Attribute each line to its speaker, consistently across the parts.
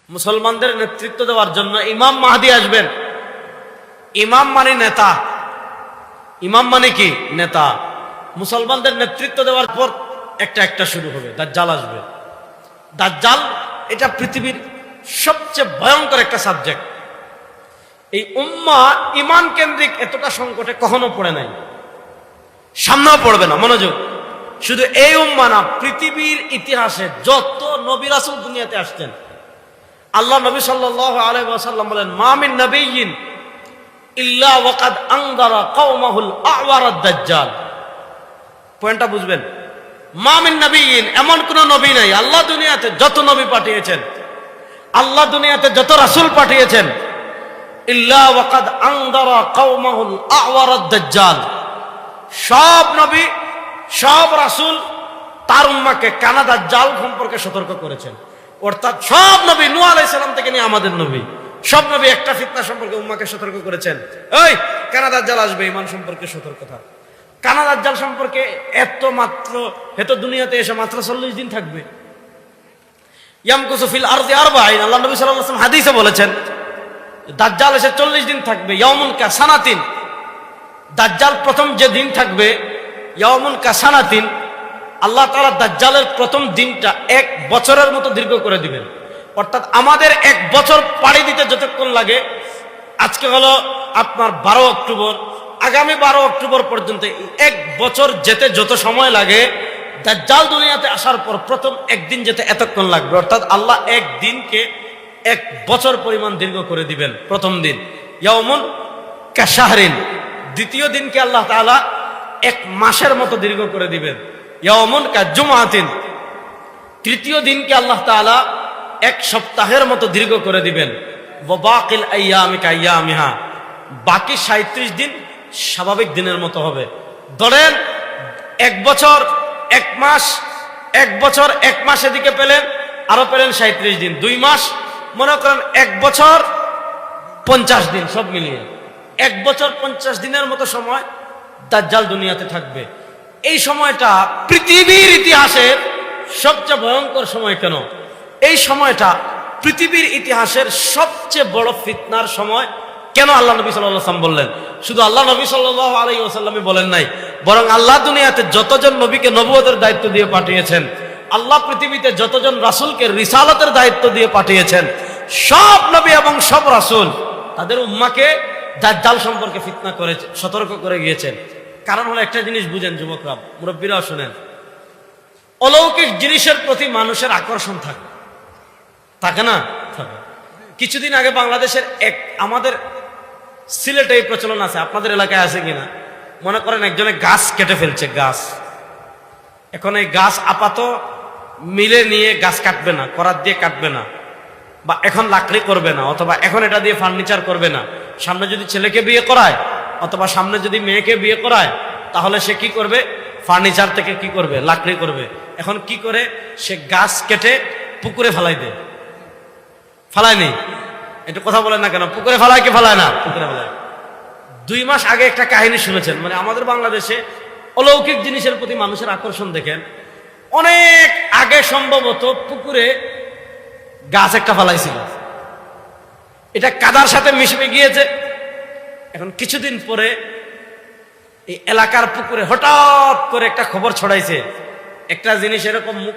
Speaker 1: মুসলমানদের নেতৃত্ব দেওয়ার জন্য ইমাম মাহদী আসবেন। ইমাম মানে নেতা, ইমাম মানে কি নেতা। মুসলমানদের নেতৃত্ব দেওয়ার পর একটা একটা শুরু হবে, দাজ্জাল আসবে। দাজ্জাল এটা পৃথিবীর সবচেয়ে ভয়ঙ্কর একটা সাবজেক্ট। এই উম্মাহ ইমান কেন্দ্রিক এতটা সংকটে কখনো পড়ে নাই, সামনেও পড়বে না। মনোযোগ, শুধু এই উম্মাহ না, পৃথিবীর ইতিহাসে যত নবী রাসূল দুনিয়াতে আসছেন, আল্লাহ নবী সাল্লাল্লাহু আলাইহি ওয়াসাল্লাম বলেন, মা মিন নাবিয়্যিন ইল্লা ওয়াকাদ আনযারা কওমাহুল আ'ওয়ারাদ দাজ্জাল। পয়েন্টটা বুঝবেন। মা মিন নাবিয়্যিন, এমন কোন নবী নাই, আল্লাহ দুনিয়াতে যত নবী পাঠিয়েছেন, আল্লাহ দুনিয়াতে যত রাসূল পাঠিয়েছেন, ইল্লা ওয়াকাদ আনযারা কওমাহুল আ'ওয়ারাদ দাজ্জাল। সব নবী, সব রাসূল তার উম্মাহকে কানা দাজ্জাল সম্পর্কে সতর্ক করেছেন। অর্থাৎ সব নবী, নূহ আলাইহিস সালাম থেকে নিয়ে আমাদের নবী, সব নবী একটা ফিতনা সম্পর্কে উম্মাহকে সতর্ক করেছেন, ওই কানা দাজ্জাল আসবে, ঈমান সম্পর্কে সতর্ক থাক। কানা দাজ্জাল সম্পর্কে এত দুনিয়াতে এসে মাত্র 40 দিন থাকবে। ইয়ামকুসু ফিল আরদি আরবাঈন, আল্লাহ নবী সাল্লাল্লাহু আলাইহি ওয়াসাল্লাম হাদিসে বলেছেন দাজ্জাল এসে 40 দিন থাকবে। ইয়াউমুন কা সানাতিন, দাজ্জাল প্রথম যে দিন থাকবে, ইয়াউমুন কা সানাতিন, আল্লাহ তাআলা দাজ্জালের প্রথম দিনটা 1 বছরের মতো দীর্ঘ করে দিবেন। অর্থাৎ আমাদের 1 বছর পাড়ি দিতে যতক্ষণ লাগে, আজকে হলো আপনার 12 অক্টোবর, আগামী 12 অক্টোবর পর্যন্ত 1 বছর যেতে যত সময় লাগে, দাজ্জাল দুনিয়াতে আসার পর প্রথম একদিন যেতে এতক্ষণ লাগবে। অর্থাৎ আল্লাহ এক দিনকে 1 বছর পরিমাণ দীর্ঘ করে দিবেন। প্রথম দিন ইয়াউমুন কা শাহরিন, দ্বিতীয় দিনকে আল্লাহ তাআলা 1 মাসের মতো দীর্ঘ করে দিবেন। ইয়াউমুন কা জুমআতিন, তৃতীয় দিনকে আল্লাহ তাআলা 1 সপ্তাহের মতো দীর্ঘ করে দিবেন। ওয়া বাকিল আইয়ামি কা আইয়ামিহা, বাকি 37 দিন স্বাভাবিক দিনের মতো হবে। ধরেন 1 বছর 1 মাস, 1 বছর 1 মাস এদিকে পেলেন, আরো পেলেন 37 দিন, 2 মাস, মনে করেন 1 বছর 50 দিন, সব মিলিয়ে 1 বছর 50 দিনের মতো সময় দাজ্জাল দুনিয়াতে থাকবে। এই সময়টা পৃথিবীর ইতিহাসের সবচেয়ে ভয়ঙ্কর সময়। কেন? এই সময়টা পৃথিবীর ইতিহাসের সবচেয়ে বড় ফিতনার সময়। কেন আল্লাহ নবী সাল্লাল্লাহু আলাইহি ওয়াসাল্লাম বললেন? শুধু আল্লাহ নবী সাল্লাল্লাহু আলাইহি ওয়াসাল্লামই বলেন নাই, বরং আল্লাহ দুনিয়াতে যতজন নবীকে নবুয়তের দায়িত্ব দিয়ে পাঠিয়েছেন, আল্লাহ পৃথিবীতে যতজন রাসূলকে রিসালাতের দায়িত্ব দিয়ে পাঠিয়েছেন, সব নবী এবং সব রাসূল তাদের উম্মাহকে দাজ্জাল সম্পর্কে ফিতনা করে সতর্ক করে গিয়েছেন। কারণ হলো একটা জিনিস বুঝেন যুবকরা, মুরব্বীরাও শুনেন, অলৌকিক জিনিসের প্রতি মানুষের আকর্ষণ থাকে, থাকে না? থাকে। কিছুদিন আগে বাংলাদেশের আমাদের সিলেটে এই প্রচলন আছে, আপনাদের এলাকায় আছে কিনা, মনে করেন একজনে গাছ কেটে ফেলছে, গাছ। এখন এই গাছ আপাতত মিলে নিয়ে গাছ কাটবে না, করাত দিয়ে কাটবে না, বা এখন লাকড়ি করবে না, অথবা এখন এটা দিয়ে ফার্নিচার করবে না। সামনে যদি ছেলেকে বিয়ে করায় অথবা সামনে যদি মেয়েকে বিয়ে করায়, তাহলে সে কি করবে? ফার্নিচার থেকে কি করবে? লাকড়ি করবে। এখন কি করে? সে গাছ কেটে পুকুরে ফেলাই দেয়। ফালায় নেই, একটু কথা বলেন না কেন? পুকুরে ফেলায় কি ফেলায় না? পুকুরে ফেলায়। 2 মাস আগে একটা কাহিনী শুনেছেন, মানে আমাদের বাংলাদেশে অলৌকিক জিনিসের প্রতি মানুষের আকর্ষণ দেখেন। অনেক আগে সম্ভবত পুকুরে গাছ একটা ফেলাইছিল, এটা কাদার সাথে মিশে গিয়েছে। এখন কিছুদিন পরে এই এলাকার পুকুরে হঠাৎ করে একটা খবর ছড়াইছে, একটা জিনিস এরকম মুখ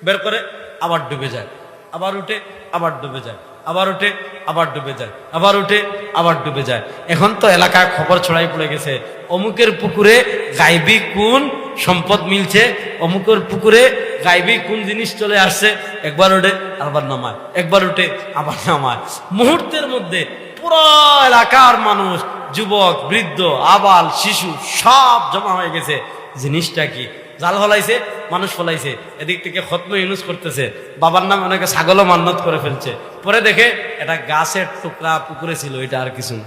Speaker 1: বের করে আবার ডুবে যায়, আবার উঠে আবার ডুবে যায়, আবার উঠে আবার ডুবে যায়, আবার উঠে আবার ডুবে যায়। এখন তো এলাকায় খবর ছড়াই পড়ে গেছে, অমুকের পুকুরে গায়েবী কোন সম্পদ মিলছে, অমুকের পুকুরে গায়েবী কোন জিনিস চলে আসছে। একবার উঠে আবার নামায়, একবার উঠে আবার নামায়। মুহূর্তের মধ্যে পুরো এলাকার মানুষ, যুবক, বৃদ্ধ, আবাল, শিশু সব জমা হয়ে গেছে। জিনিসটা কি? জাল ফলাইছে, মানুষ ফলাইছে, এদিক থেকে খতমে ইউনুস করতেছে, বাবার নাম অনেকে ছাগলও মান্নত করে ফেলছে। পরে দেখে এটা গাছের টুকরা পুকুরে ছিল, এটা আর কিছু না।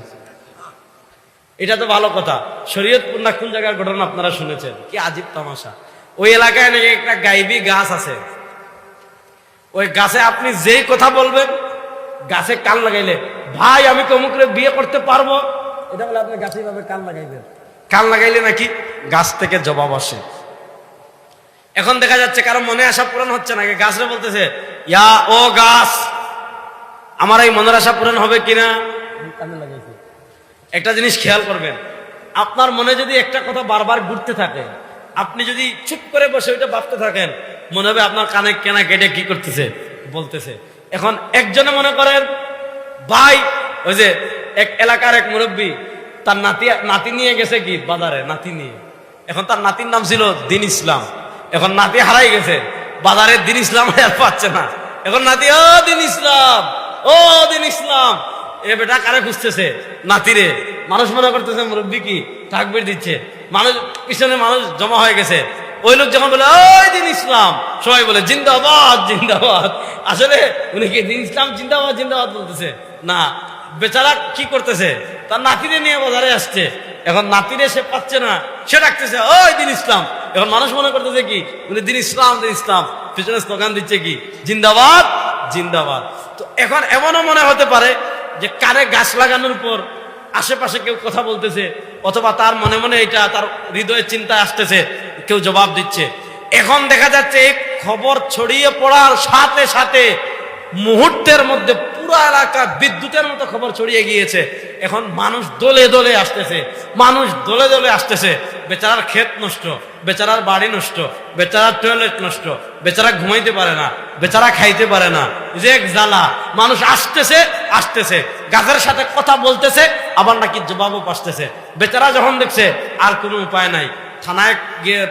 Speaker 1: এটা তো ভালো কথা, শরীয়তপুর না কোন জায়গার ঘটনা আপনারা শুনেছেন, কি আজীব তামাশা। ওই এলাকায় নাকি একটা গায়েবী গাছ আছে, ওই গাছে আপনি যেই কথা বলবেন, গাছে কান লাগাইলে, ভাই আমি অমুকরে বিয়ে করতে পারবো, এটা বলে আপনি গাছে ভাবে কান লাগাইবেন। কান লাগাইলে নাকি গাছ থেকে জবাব আসে। এখন দেখা যাচ্ছে কারো মনে আসা পূরণ হচ্ছে নাকি, গাছরে বলতেছে, ইয়া ও গাছ, আমার এই মনের আশা পূরণ হবে কিনা? একটা জিনিস খেয়াল করবেন, আপনার মনে যদি একটা কথা বারবার ঘুরতে থাকে, আপনি যদি চুপ করে বসে ওইটা ভাবতে থাকেন, মনে হবে আপনার কানে কেনা কেটে কি করতেছে বলতেছে। এখন একজনে মনে করেন ভাই, ওই যে এক এলাকার এক মুরব্বী তার নাতি নিয়ে গেছে কি বাজারে, নাতি নিয়ে। এখন তার নাতির নাম ছিল দিন ইসলাম। এখন নাতি হারাই গেছে, বাজারে দিন ইসলাম আর পাচ্ছে না। এখন নাতি ও দিন ইসলাম, ও দিন ইসলাম, এ বেটা কারে খুঁজতেছে? নাতিরে। মানুষ মনে করতেছে মুরব্বী কি তাকবীর দিচ্ছে, মানুষ পিছনে মানুষ জমা হয়ে গেছে। ওই লোক যখন বলে ওই দিন ইসলাম, সবাই বলে জিন্দাবাদ জিন্দাবাদ। আসলে উনি কি দিন ইসলাম জিন্দাবাদ জিন্দাবাদ বলতেছে না, বেচারা কি করতেছে, তার নাতিরে নিয়ে বাজারে আসছে। এখন নাতিরে সে পাচ্ছে না, সে ডাকতেছে ওই দিন ইসলাম। এখন মানুষ মনে করতেছে কি উনি দিন ইসলাম দিন ইসলাম, পিছনে স্লোগান দিচ্ছে কি জিন্দাবাদ জিন্দাবাদ। তো এখন এমনও মনে হতে পারে যে কারে গাছ লাগানোর উপর আশেপাশে কেউ কথা বলতেছে, অথবা তার মনে মনে এটা তার হৃদয়ের চিন্তায় আসতেছে, কেউ জবাব দিচ্ছে। এখন দেখা যাচ্ছে এই খবর ছড়িয়ে পড়ার সাথে সাথে মুহূর্তের মধ্যে পুরো এলাকা বিদ্যুতের মতো খবর ছড়িয়ে গিয়েছে। এখন মানুষ দলে দলে আসতেছে, মানুষ দলে দলে আসতেছে। বেচারার ক্ষেত নষ্ট, বেচারার বাড়ি নষ্ট, বেচারার টয়লেট নষ্ট, বেচারা ঘুমাইতে পারে না, বেচারা খাইতে পারে না, যে এক জ্বালা। মানুষ আসতেছে আসতেছে, গাছের সাথে কথা বলতেছে, আবার নাকি জবাবও পাসতেছে। বেচারা যখন দেখছে আর কোনো উপায় নাই, থানায় গিয়ে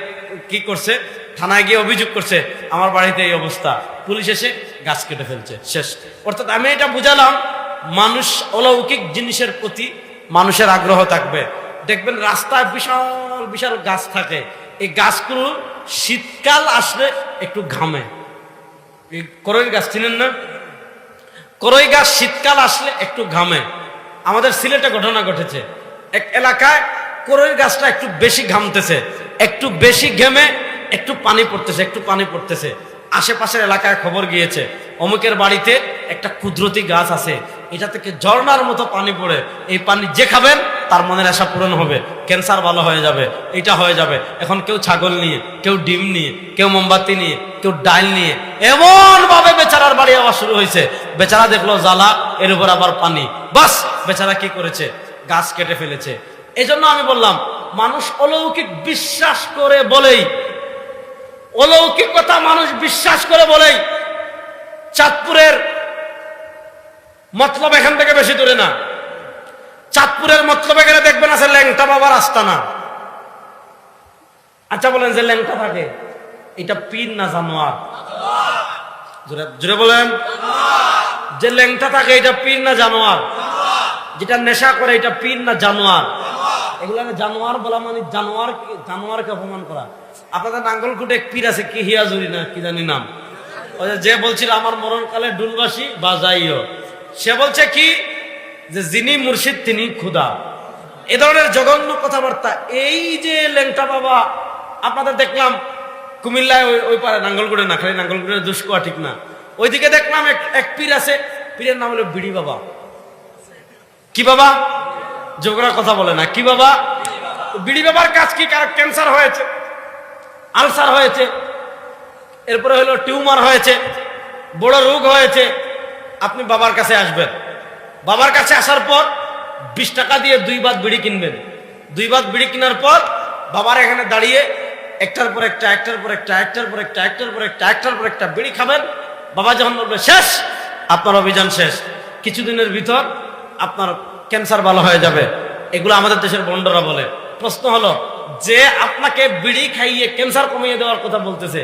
Speaker 1: কি করছে, থানায় গিয়ে অভিযোগ করছে আমার বাড়িতে এই অবস্থা। পুলিশ এসে গাছ কেটে ফেলছে, শেষ। অর্থাৎ আমি এটা বুঝালাম, মানুষ অলৌকিক জিনিসের প্রতি মানুষের আগ্রহ থাকবে। দেখবেন রাস্তায় বিশাল বিশাল গাছ থাকে, এই গাছগুলো শীতকাল আসলে একটু ঘামে। এই করই গাছ চিনেন না? করই গাছ শীতকাল আসলে একটু ঘামে। আমাদের সিলেটে ঘটনা ঘটেছে, এক এলাকায় করই গাছটা একটু বেশি ঘামতেছে, একটু বেশি ঘেমে একটু পানি পড়তেছে, একটু পানি পড়তেছে। আশেপাশের এলাকায় খবর গিয়েছে অমুকের বাড়িতে একটা কুদরতি গাছ আছে, এটা থেকে ঝর্ণার মতো পানি পড়ে, এই পানি যে খাবেন তার মনের আশা পূরণ হবে, ক্যান্সার ভালো হয়ে যাবে, এটা হয়ে যাবে। এখন কেউ ছাগল নিয়ে, কেউ ডিম নিয়ে, কেউ মোমবাতি নিয়ে, কেউ ডাল নিয়ে, এমন ভাবে বেচারার বাড়ি আবার শুরু হয়েছে। বেচারা দেখলো জ্বালা, এর উপর আবার পানি, বাস বেচারা কি করেছে, গাছ কেটে ফেলেছে। এই জন্য আমি বললাম, মানুষ অলৌকিক বিশ্বাস করে বলেই, অলৌকিক কথা মানুষ বিশ্বাস করে বলেই চাঁদপুরের মতলব এখান থেকে বেশি দূরে না। চাঁদপুরের মতলবে গেলে দেখবেন আছে ল্যাংটা বাবার আস্তানা। আচ্ছা বলেন, যে ল্যাংটা থাকে এটা পীর না জানোয়ার? জোরে জোরে বলেন, যে ল্যাংটা থাকে এটা পীর না জানোয়ার? যেটা নেশা করে এটা পীর না জানোয়ার? এগুলাকে জানোয়ার বলা মানে জানোয়ারকে অপমান করা। আপনাদের নাঙ্গলকুটে এক পীর আছে, কি হিয়াজুরি না কি জানি নাম, যে বলছিল আমার মরণকালে ডুলবাসী বা যাইও, সে বলছে কি যে যিনি মুর্শিদ তিনি খুদা। এ ধরনের জঘন্য কথাবার্তা। এই যে ল্যাংটা বাবা আপনাদের দেখলাম কুমিল্লায় ওই পারে, নাঙ্গলকুটে না, খালি নাঙ্গলকুটে দুষ্কোয়া ঠিক না, ওইদিকে দেখলাম এক পীর আছে, পীরের নাম হলো বিড়ি বাবা। কি বাবা? যোগরা কথা বলে না, কি বাবা? বিড়ি বাবার কাজ কি? কার ক্যান্সার হয়েছে, আলসার হয়েছে, এরপরে হলো টিউমার হয়েছে, বড় রোগ হয়েছে, আপনি বাবার কাছে আসবেন। বাবার কাছে আসার পর 20 টাকা দিয়ে 2 বাত বিড়ি কিনবেন। 2 বাত বিড়ি কেনার পর বাবার এখানে দাঁড়িয়ে একটার পর একটা, একটার পর একটা, একটার পর একটা, একটার পর একটা, একটার পর একটা বিড়ি খাবেন। বাবা যখন বলবে শেষ, আপনার অভিযান শেষ, কিছুদিনের ভিতর আপনার ক্যান্সার ভালো হয়ে যাবে। এগুলো আমাদের দেশের বন্ডরা বলে। প্রশ্ন হলো, যে আপনাকে বিড়ি খাইয়ে ক্যান্সার কমিয়ে দেওয়ার কথা বলতেছে,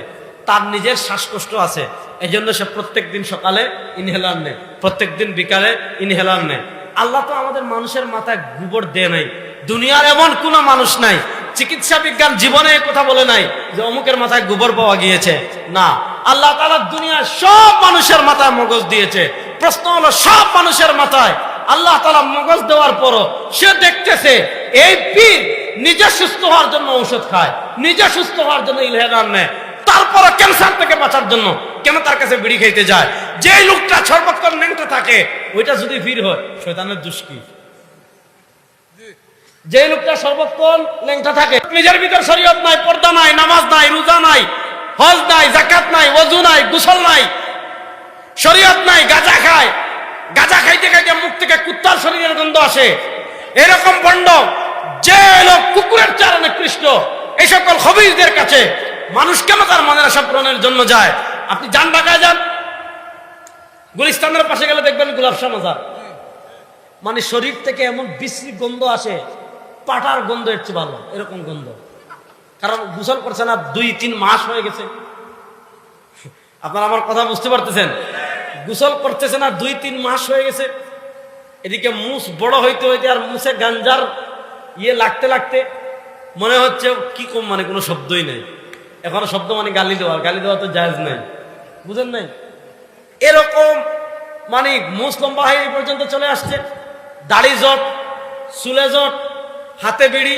Speaker 1: তার নিজের শ্বাসকষ্ট আছে, এই জন্য সে প্রত্যেক দিন সকালে ইনহেলার নেয়, প্রত্যেক দিন বিকালে ইনহেলার নেয়। আল্লাহ তো আমাদের মানুষের মাথায় গোবর দেয় নাই। দুনিয়ার এমন কোন মানুষ নাই, চিকিৎসা বিজ্ঞান জীবনে কথা বলে নাই যে অমুকের মাথায় গোবর পাওয়া গিয়েছে, না। আল্লাহ তাআলা দুনিয়ার সব মানুষের মাথায় মগজ দিয়েছে। প্রশ্ন হলো, সব মানুষের মাথায় আল্লাহ তাআলা মগজ দেওয়ার পরও সে দেখতেছে এই পীর নিজে সুস্থ হওয়ার জন্য ঔষধ খায়, নিজে সুস্থ হওয়ার জন্য ইনহেলার নেয়, তারপরে ক্যান্সার থেকে বাঁচার জন্য কেন তার কাছে বিড়ি খাইতে যায়? যে লোকটা সর্বক্ষণ ল্যাংটা থাকে, ওইটা যদি পীর হয়, শয়তানের দোষ কি? যে লোকটা সর্বক্ষণ ল্যাংটা থাকে, নিজের ভিতর শরীয়ত নাই, পর্দা নাই, নামাজ নাই, রোজা নাই, হজ নাই, যাকাত নাই, ওযু নাই, গোসল নাই, শরীয়ত নাই, গাঁজা খায়, থেকে কুত্তার শরীরের গন্ধ আসে। এরকম ভণ্ড যে লোক কুকুরের চার নিকৃষ্ট, এই সকল খবিরদের কাছে মানুষ কেন তার মনের আশা পূরণের জন্য যায়? আপনি যান ঢাকায় যান, গুলিস্তানের পাশে গেলে দেখবেন গোলাপ শাহ মাজার, মানে শরীর থেকে এমন বিশ্রী গন্ধ আসে, পাটার গন্ধ এর চেয়ে ভালো, এরকম গন্ধ। কারণ গোসল করছে না 2-3 মাস হয়ে গেছে। আপনারা আমার কথা বুঝতে পারতেছেন? গোসল করতেছে না 2-3 মাস হয়ে গেছে। এদিকে মুছ বড় হইতে হইতে আর মুছে গাঞ্জার লাগতে লাগতে মনে হচ্ছে কি কম, মানে কোনো শব্দই নেই। এখনো শব্দ মানে গালি দেওয়া, গালি দেওয়া তো জায়েজ নাই, বুঝেন নাই? এরকম মানে মুছ লম্বা হয়ে এই পর্যন্ত চলে আসছে, দাড়ি জট, চুলে জট, হাতে বিড়ি,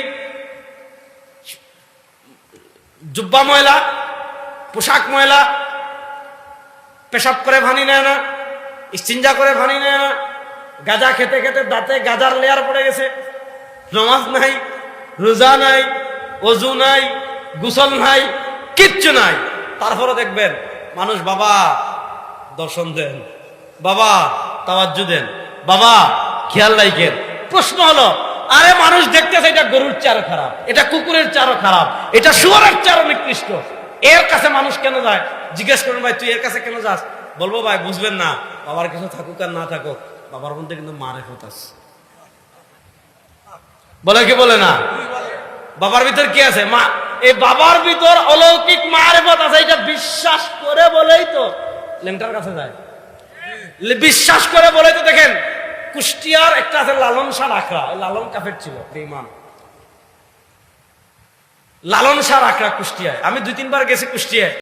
Speaker 1: জুব্বা ময়লা, পোশাক ময়লা, পেশাব করে ভানি নেয় না, ইস্তিনজা করে ভানি নেয় না, গাঁজা খেতে খেতে দাঁতে গাজার লেয়ার পড়ে গেছে, নামাজ নাই, রোজা নাই, ওযু নাই, গোসল নাই, কিচ্ছু নাই। তারপরে দেখবেন মানুষ, বাবা দর্শন দেন, বাবা তাওয়াজ্জু দেন, বাবা খেয়াল রাখেন। প্রশ্ন হলো, আরে মানুষ দেখতেছে এটা গরুর চারও খারাপ, এটা কুকুরের চারও খারাপ, এটা শুয়োরের চারও নিকৃষ্ট, এর কাছে মানুষ কেন যায়? জিজ্ঞেস করুন, ভাই তুই এর কাছে কেন যাস? বলবো ভাই বুঝবেন না, বাবার কিছু থাকুক আর না থাকুক, বাবার মধ্যে কিন্তু মারেফত আছে। বলে কি বলে না? বাবার ভিতর কি আছে? মা। এই বাবার ভিতর অলৌকিক মারেফত আছে, এটা বিশ্বাস করে বলেই তো লেংটার কাছে যায়। বিশ্বাস করে বলেই তো দেখেন কুষ্টিয়ার একটা আছে লালন শাহ আখড়া, লালন কাফের ছিল বেঈমান। লালন শাহ আখড়া কুষ্টিয়ায়, আমি 2-3 বার গেছি কুষ্টিয়ায়।